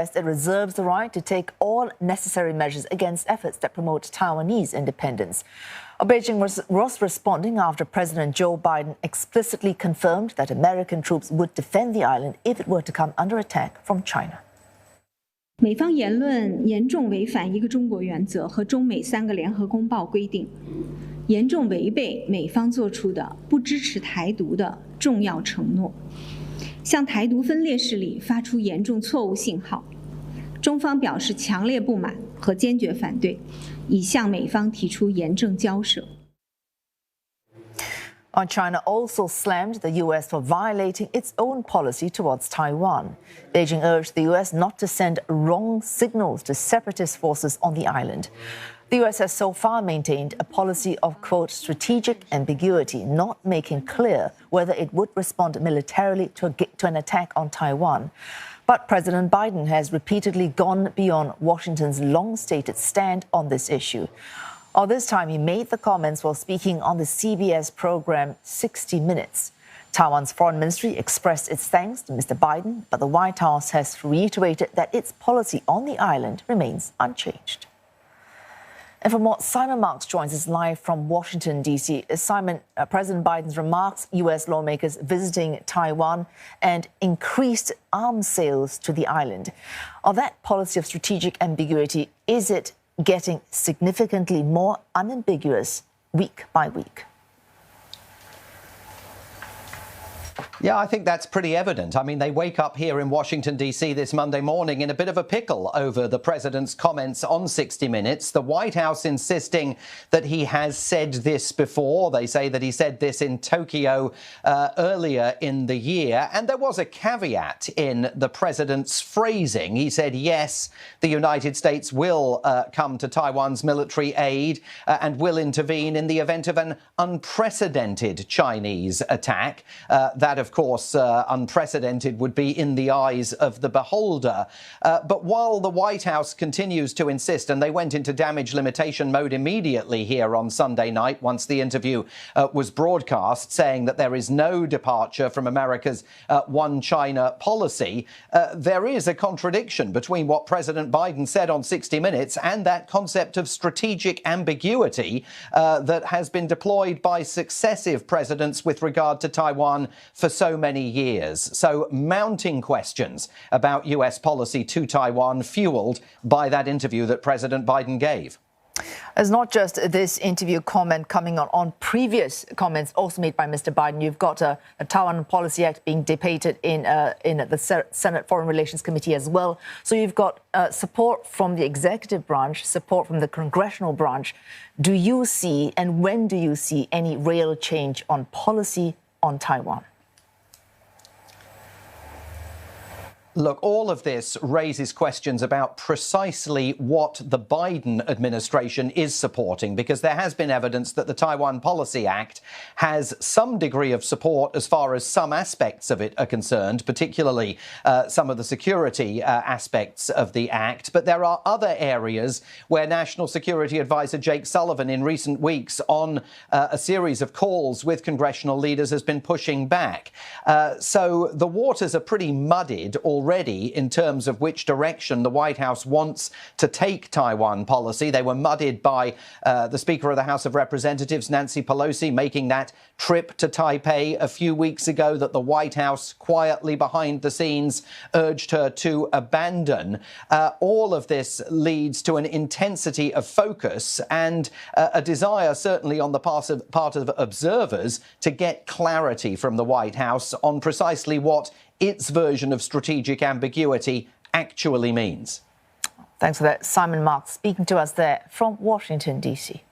It reserves the right to take all necessary measures against efforts that promote Taiwanese independence. Beijing was responding after President Joe Biden explicitly confirmed that American troops would defend the island if it were to come under attack from China. 美方言论严重违反一个中国原则和中美3个联合公报规定，严重违背美方作出的不支持台独的重要承诺，向台独分裂势力发出严重错误信号。中方表示强烈不满和坚决反对，已向美方提出严正交涉。 China also slammed the U.S. for violating its own policy towards Taiwan. Beijing urged the U.S. not to send wrong signals to separatist forces on the island. The U.S. has so far maintained a policy of, quote, strategic ambiguity, not making clear whether it would respond militarily to an attack on Taiwan. But President Biden has repeatedly gone beyond Washington's long-stated stand on this issue. This time, he made the comments while speaking on the CBS program 60 Minutes. Taiwan's foreign ministry expressed its thanks to Mr. Biden, but the White House has reiterated that its policy on the island remains unchanged. And for more, Simon Marks joins us live from Washington, D.C. Simon, President Biden's remarks, U.S. lawmakers visiting Taiwan and increased arms sales to the island. That policy of strategic ambiguity, is it getting significantly more unambiguous week by week? Yeah, I think that's pretty evident. I mean, they wake up here in Washington, D.C. this Monday morning in a bit of a pickle over the president's comments on 60 Minutes. The White House insisting that he has said this before. They say that he said this in Tokyo earlier in the year. And there was a caveat in the president's phrasing. He said, yes, the United States will come to Taiwan's military aid and will intervene in the event of an unprecedented Chinese attack. That, of course, unprecedented would be in the eyes of the beholder. But while the White House continues to insist, and they went into damage limitation mode immediately here on Sunday night once the interview was broadcast, saying that there is no departure from America's one China policy, there is a contradiction between what President Biden said on 60 Minutes and that concept of strategic ambiguity that has been deployed by successive presidents with regard to Taiwan for so many years. So mounting questions about U.S. policy to Taiwan fueled by that interview that President Biden gave. It's not just this interview comment coming on previous comments also made by Mr. Biden. You've got a Taiwan Policy Act being debated in the Senate Foreign Relations Committee as well. So you've got support from the executive branch, support from the congressional branch. Do you see, and when do you see, any real change on policy on Taiwan? Look, all of this raises questions about precisely what the Biden administration is supporting, because there has been evidence that the Taiwan Policy Act has some degree of support as far as some aspects of it are concerned, particularly some of the security aspects of the act. But there are other areas where National Security Advisor Jake Sullivan in recent weeks on a series of calls with congressional leaders has been pushing back. So the waters are pretty muddied already in terms of which direction the White House wants to take Taiwan policy. They were muddied by the Speaker of the House of Representatives, Nancy Pelosi, making that trip to Taipei a few weeks ago that the White House quietly behind the scenes urged her to abandon. All of this leads to an intensity of focus and a desire, certainly on the part of observers, to get clarity from the White House on precisely what its version of strategic ambiguity actually means. Thanks for that. Simon Marks speaking to us there from Washington, D.C.